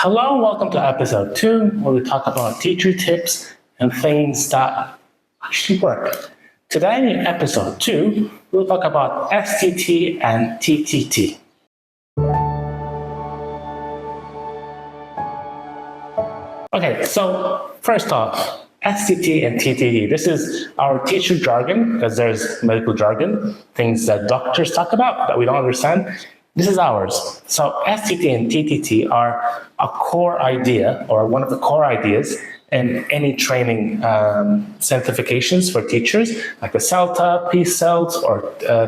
Hello, welcome to episode 2, where we talk about teacher tips and things that actually work. Today, in episode 2, we'll talk about STT and TTT. Okay, so first off, STT and TTT. This is our teacher jargon, because there's medical jargon, things that doctors talk about that we don't understand. This is ours. So STT and TTT are a core idea, or one of the core ideas in any training certifications for teachers, like the CELTA, PCELT, or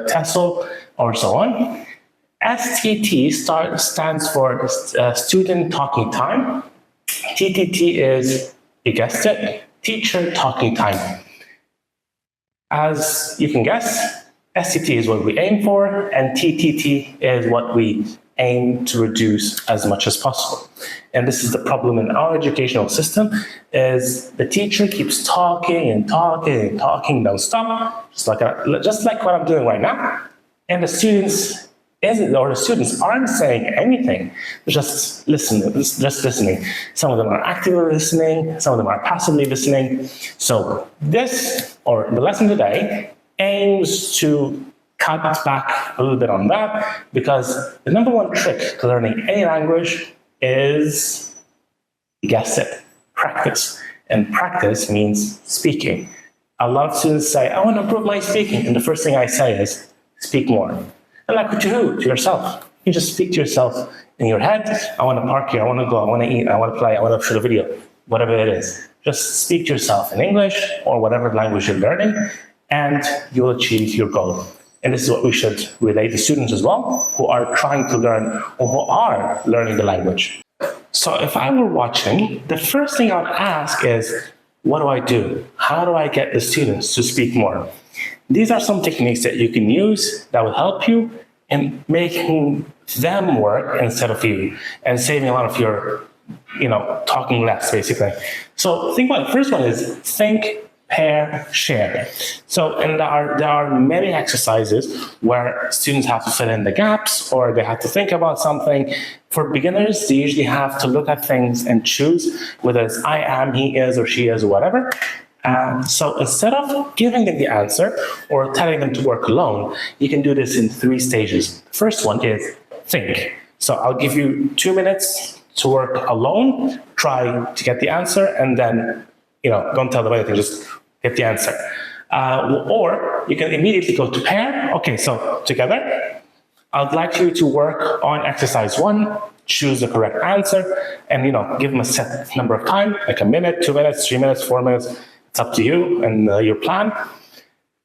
TESOL, or so on. STT stands for Student Talking Time. TTT is, you guessed it, Teacher Talking Time. As you can guess, STT is what we aim for, and TTT is what we aim to reduce as much as possible. And this is the problem in our educational system, is the teacher keeps talking and talking and talking nonstop, just like what I'm doing right now, and the students aren't saying anything. They're just listening. Some of them are actively listening, some of them are passively listening. So this, or the lesson today, aims to cut back a little bit on that, because the number one trick to learning any language is, you guessed it, practice. And practice means speaking. A lot of students say, I want to improve my speaking. And the first thing I say is, speak more. And like what you do to yourself. You just speak to yourself in your head. I want to park here, I want to go, I want to eat, I want to play, I want to shoot a video, whatever it is. Just speak to yourself in English or whatever language you're learning, and you'll achieve your goal. And this is what we should relay to students as well, who are trying to learn or who are learning the language. So if I were watching, the first thing I would ask is, what do I do? How do I get the students to speak more? These are some techniques that you can use that will help you in making them work instead of you, and saving a lot of your, talking less, basically. So think about it. The first one is think, pair, share. So, and there are many exercises where students have to fill in the gaps, or they have to think about something. For beginners, they usually have to look at things and choose whether it's I am, he is, or she is, or whatever. So instead of giving them the answer or telling them to work alone, you can do this in 3 stages. The first one is think. So I'll give you 2 minutes to work alone, try to get the answer, and then, don't tell them anything, just get the answer. Or you can immediately go to pair. Okay, so together, I'd like you to work on exercise 1, choose the correct answer, and give them a set number of time, like 1 minute, 2 minutes, 3 minutes, 4 minutes. It's up to you and your plan,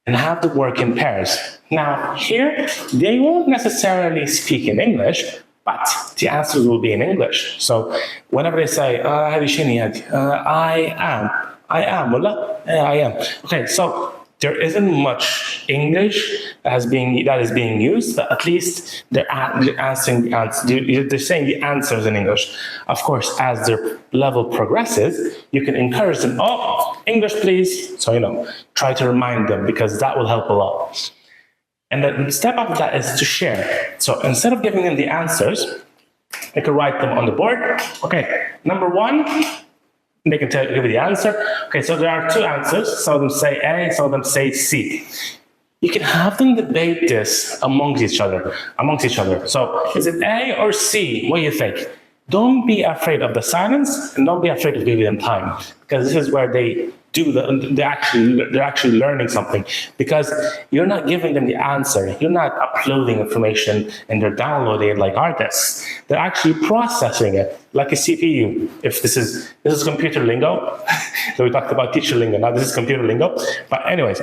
and have to work in pairs. Now here, they won't necessarily speak in English, but the answers will be in English. So whenever they say, I am, I am. Okay, so there isn't much English that is being used, but at least they're saying the answers in English. Of course, as their level progresses, you can encourage them, English please. So, try to remind them, because that will help a lot. And the step after that is to share. So instead of giving them the answers, they can write them on the board. Okay, number 1, they can give you the answer. Okay, so there are 2 answers. Some of them say A, some of them say C. You can have them debate this amongst each other. So is it A or C? What do you think? Don't be afraid of the silence, and don't be afraid of giving them time, because this is where they're actually learning something, because you're not giving them the answer. You're not uploading information and they're downloading it like artists. They're actually processing it like a CPU. If this is computer lingo. So we talked about teacher lingo. Now this is computer lingo. But anyways,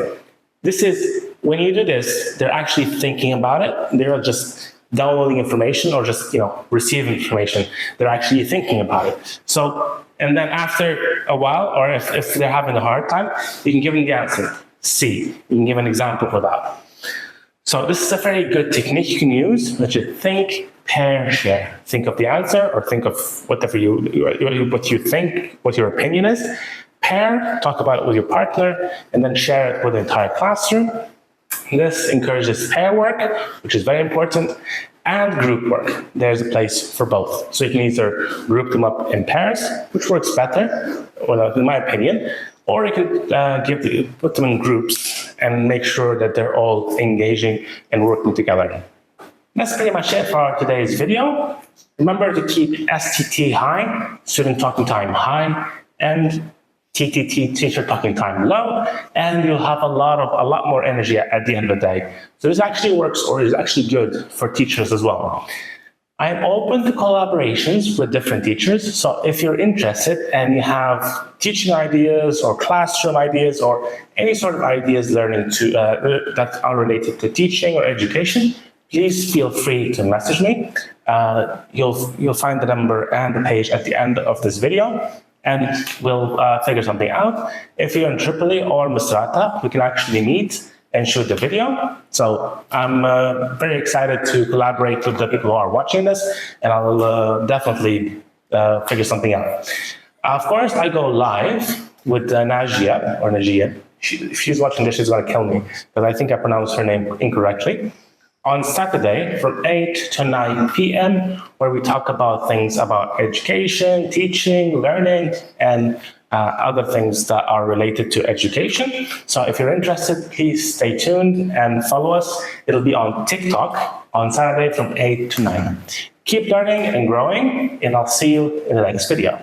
when you do this, they're actually thinking about it. They're just downloading information or just receiving information. They're actually thinking about it. So, and then after a while, or if they're having a hard time, you can give them the answer, C. You can give an example for that. So this is a very good technique you can use, which is think, pair, share. Think of the answer, or think of whatever what you think, what your opinion is. Pair, talk about it with your partner, and then share it with the entire classroom. This encourages pairwork, which is very important. and group work. There's a place for both. So you can either group them up in pairs, which works better, well, in my opinion, or you could put them in groups and make sure that they're all engaging and working together. That's pretty much it for today's video. Remember to keep STT high, student talking time high, and TTT, teacher talking time low, and you'll have a lot more energy at the end of the day. So this actually works, or is actually good for teachers as well. I'm open to collaborations with different teachers. So if you're interested and you have teaching ideas or classroom ideas or any sort of ideas learning that are related to teaching or education, please feel free to message me. You'll find the number and the page at the end of this video, and we'll figure something out. If you're in Tripoli or Misrata, we can actually meet and shoot the video. So I'm very excited to collaborate with the people who are watching this, and I'll definitely figure something out. Of course, I go live with Najia, or Najia. If she's watching this, she's gonna kill me, because I think I pronounced her name incorrectly. On Saturday from 8 to 9 p.m., where we talk about things about education, teaching, learning, and other things that are related to education. So if you're interested, please stay tuned and follow us. It'll be on TikTok on Saturday from 8 to 9. Keep learning and growing, and I'll see you in the next video.